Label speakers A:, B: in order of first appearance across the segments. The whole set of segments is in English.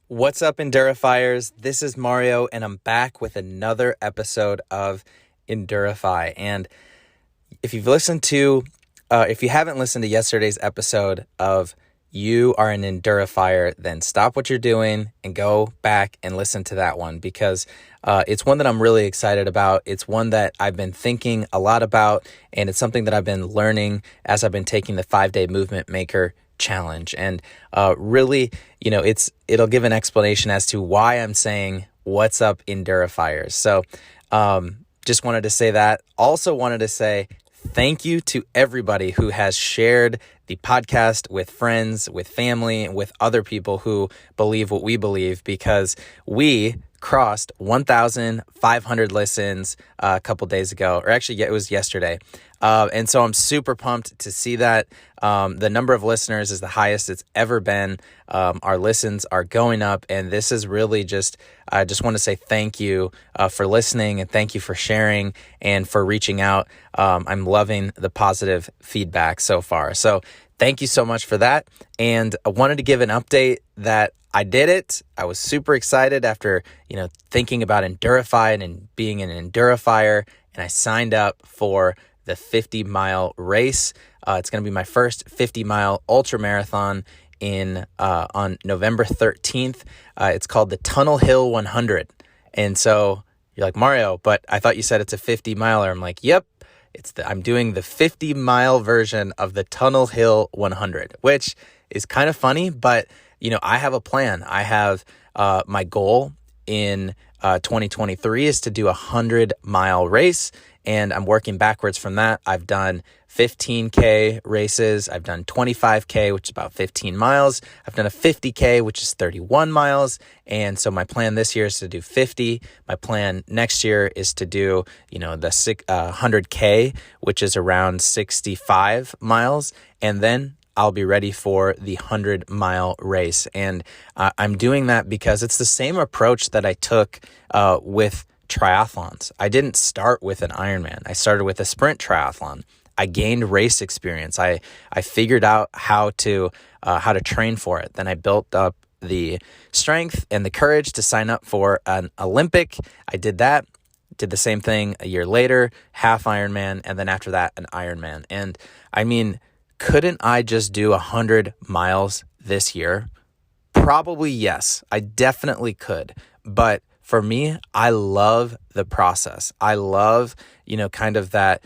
A: What's up, Endurifiers? This is Mario, and I'm back with another episode of Endurify. And if you haven't listened to yesterday's episode of You Are an Endurifier, then stop what you're doing and go back and listen to that one, because it's one that I'm really excited about. It's one that I've been thinking a lot about, and it's something that I've been learning as I've been taking the 5-day Movement Maker challenge. And really, it'll give an explanation as to why I'm saying what's up, Endurifiers. So just wanted to say that. Also wanted to say thank you to everybody who has shared the podcast with friends, with family, and with other people who believe what we believe, because we crossed 1,500 listens a couple days ago, or actually it was yesterday. And so I'm super pumped to see that. The number of listeners is the highest it's ever been. Our listens are going up, and this is really I just want to say thank you for listening, and thank you for sharing and for reaching out. I'm loving the positive feedback so far. So thank you so much for that. And I wanted to give an update that I did it. I was super excited after, thinking about Endurify and being an Endurifier, and I signed up for the 50-mile race. It's going to be my first 50-mile ultramarathon on November 13th. It's called the Tunnel Hill 100. And so you're like, Mario, but I thought you said it's a 50-miler. I'm like, yep. I'm doing the 50-mile version of the Tunnel Hill 100, which is kind of funny, but I have a plan. I have my goal in 2023 is to do a 100-mile race, and I'm working backwards from that. I've done 15K races. I've done 25K, which is about 15 miles. I've done a 50K, which is 31 miles. And so my plan this year is to do 50. My plan next year is to do, the 100K, which is around 65 miles. And then I'll be ready for the 100-mile race. And I'm doing that because it's the same approach that I took with triathlons. I didn't start with an Ironman. I started with a sprint triathlon. I gained race experience. I figured out how to train for it. Then I built up the strength and the courage to sign up for an Olympic. I did that. Did the same thing a year later, half Ironman, and then after that, an Ironman. And I mean, couldn't I just do 100 miles this year? Probably yes. I definitely could. But for me, I love the process. I love, kind of that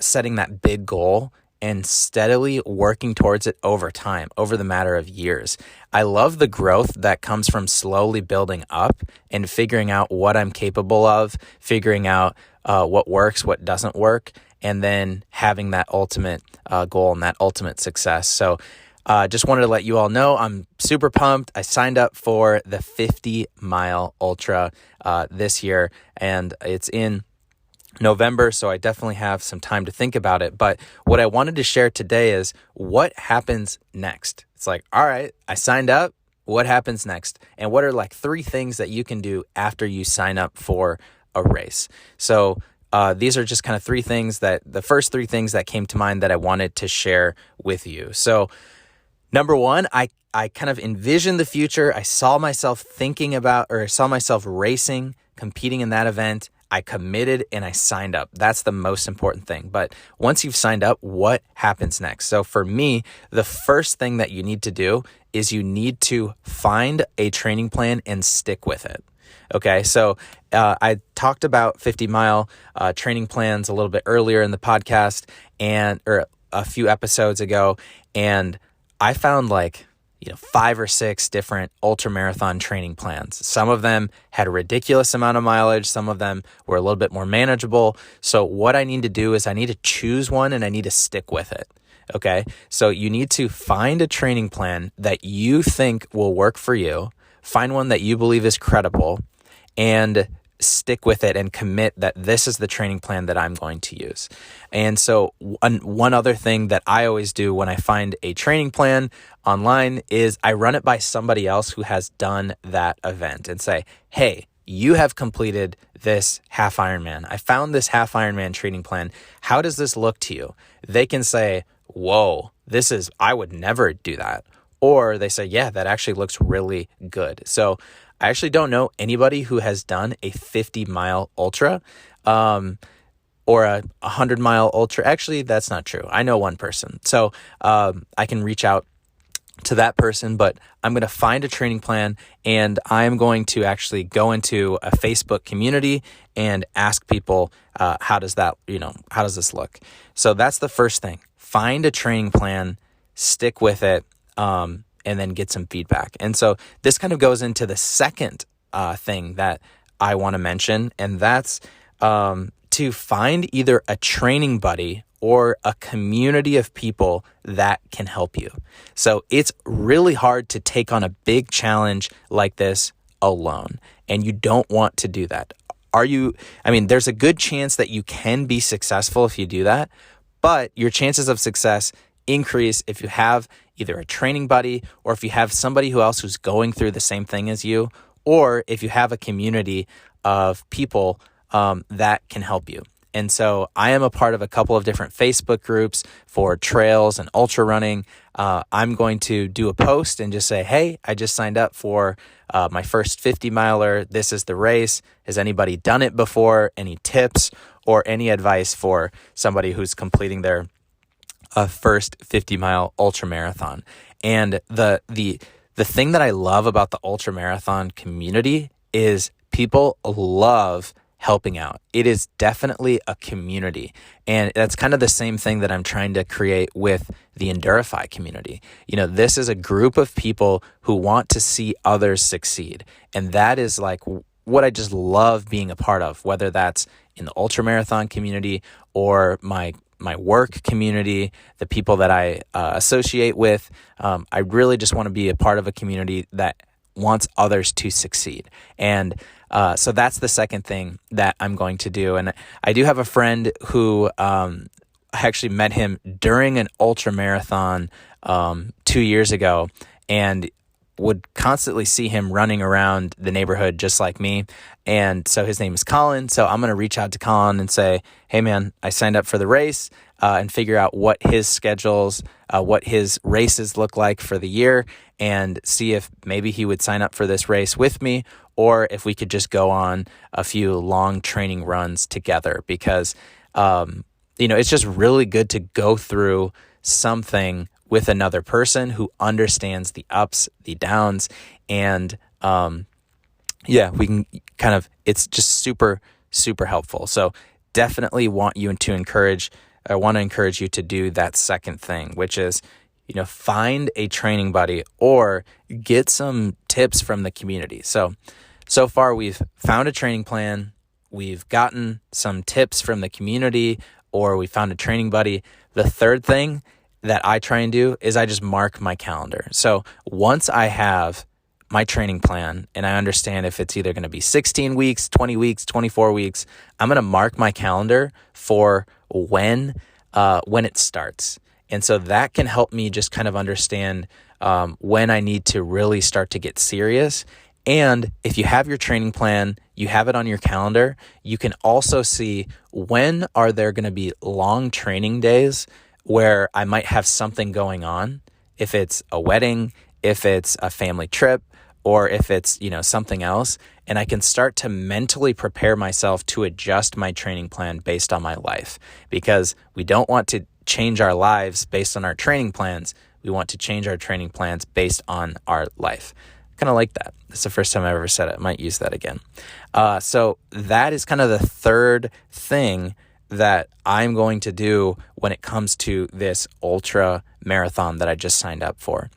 A: setting that big goal and steadily working towards it over time, over the matter of years. I love the growth that comes from slowly building up and figuring out what I'm capable of, figuring out what works, what doesn't work, and then having that ultimate goal and that ultimate success. So just wanted to let you all know I'm super pumped. I signed up for the 50-mile ultra this year, and it's in November, so I definitely have some time to think about it. But what I wanted to share today is what happens next. It's like, all right, I signed up. What happens next? And what are like 3 things that you can do after you sign up for a race? So these are just kind of the first 3 things that came to mind that I wanted to share with you. So number 1, I kind of envisioned the future. I saw myself racing, competing in that event. I committed and I signed up. That's the most important thing. But once you've signed up, what happens next? So for me, the first thing that you need to do is you need to find a training plan and stick with it. Okay, so I talked about 50-mile training plans a little bit earlier in the podcast or a few episodes ago, and I found 5 or 6 different ultramarathon training plans. Some of them had a ridiculous amount of mileage. Some of them were a little bit more manageable. So what I need to do is I need to choose one and I need to stick with it. Okay. So you need to find a training plan that you think will work for you. Find one that you believe is credible and stick with it and commit that this is the training plan that I'm going to use. And so one other thing that I always do when I find a training plan online is I run it by somebody else who has done that event and say, hey, you have completed this half Ironman. I found this half Ironman training plan. How does this look to you? They can say, whoa, I would never do that. or they say, yeah, that actually looks really good. So I actually don't know anybody who has done a 50-mile ultra or a 100-mile ultra. Actually, that's not true. I know one person. So I can reach out to that person, but I'm going to find a training plan, and I'm going to actually go into a Facebook community and ask people, how does this look? So that's the first thing. Find a training plan, stick with it, and then get some feedback. And so this kind of goes into the second thing that I want to mention, and that's to find either a training buddy or a community of people that can help you. So it's really hard to take on a big challenge like this alone, and you don't want to do that. There's a good chance that you can be successful if you do that, but your chances of success increase if you have either a training buddy, or if you have somebody who's going through the same thing as you, or if you have a community of people that can help you. And so I am a part of a couple of different Facebook groups for trails and ultra running. I'm going to do a post and just say, hey, I just signed up for my first 50-miler. This is the race. Has anybody done it before? Any tips or any advice for somebody who's completing their first 50-mile ultra marathon? And the thing that I love about the ultra marathon community is people love helping out. It is definitely a community. And that's kind of the same thing that I'm trying to create with the Endurify community. This is a group of people who want to see others succeed. And that is like what I just love being a part of, whether that's in the ultramarathon community or my work community, the people that I associate with. I really just want to be a part of a community that wants others to succeed. And so that's the second thing that I'm going to do. And I do have a friend who I actually met him during an ultra marathon 2 years ago, and would constantly see him running around the neighborhood just like me. And so his name is Colin. So I'm going to reach out to Colin and say, hey man, I signed up for the race, and figure out what his schedules, what his races look like for the year, and see if maybe he would sign up for this race with me, or if we could just go on a few long training runs together, because, it's just really good to go through something with another person who understands the ups, the downs, and we can it's just super, super helpful. So definitely want to encourage you to do that second thing, which is, find a training buddy or get some tips from the community. So far we've found a training plan, we've gotten some tips from the community, or we found a training buddy. The third thing that I try and do is I just mark my calendar. So once I have my training plan and I understand if it's either going to be 16 weeks, 20 weeks, 24 weeks, I'm going to mark my calendar for when it starts. And so that can help me just kind of understand when I need to really start to get serious. And if you have your training plan, you have it on your calendar, you can also see when are there going to be long training days where I might have something going on, if it's a wedding, if it's a family trip, or if it's, something else. And I can start to mentally prepare myself to adjust my training plan based on my life, because we don't want to change our lives based on our training plans. We want to change our training plans based on our life. Kind of like that. It's the first time I've ever said it. I might use that again. So that is kind of the third thing that I'm going to do when it comes to this ultra marathon that I just signed up for.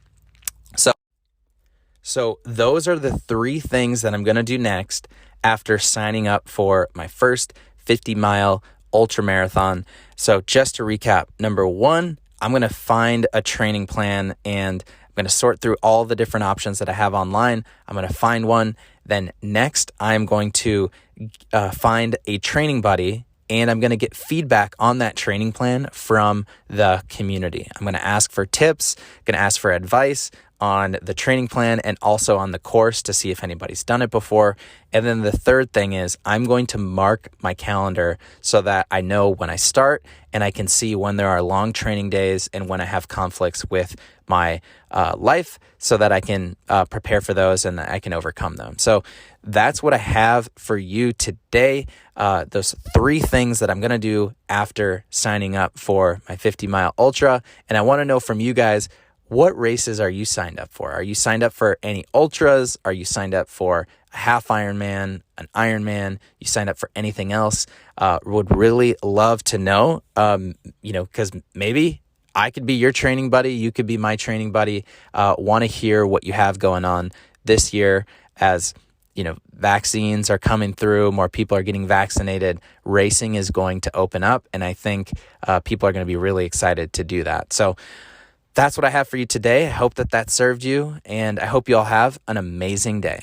A: So those are the three things that I'm going to do next after signing up for my first 50-mile ultra marathon. So just to recap, number one, I'm going to find a training plan, and I'm going to sort through all the different options that I have online. I'm going to find one. Then next, I'm going to find a training buddy, and I'm going to get feedback on that training plan from the community. I'm going to ask for tips, going to ask for advice on the training plan and also on the course to see if anybody's done it before. And then the third thing is I'm going to mark my calendar so that I know when I start and I can see when there are long training days and when I have conflicts with my life so that I can prepare for those and I can overcome them. So that's what I have for you today. Those 3 things that I'm going to do after signing up for my 50-mile ultra. And I want to know from you guys, what races are you signed up for? Are you signed up for any ultras? Are you signed up for a half Ironman, an Ironman? You signed up for anything else? Would really love to know, because maybe I could be your training buddy. You could be my training buddy. Want to hear what you have going on this year as, vaccines are coming through, more people are getting vaccinated, racing is going to open up, and I think people are going to be really excited to do that. So that's what I have for you today. I hope that served you, and I hope you all have an amazing day.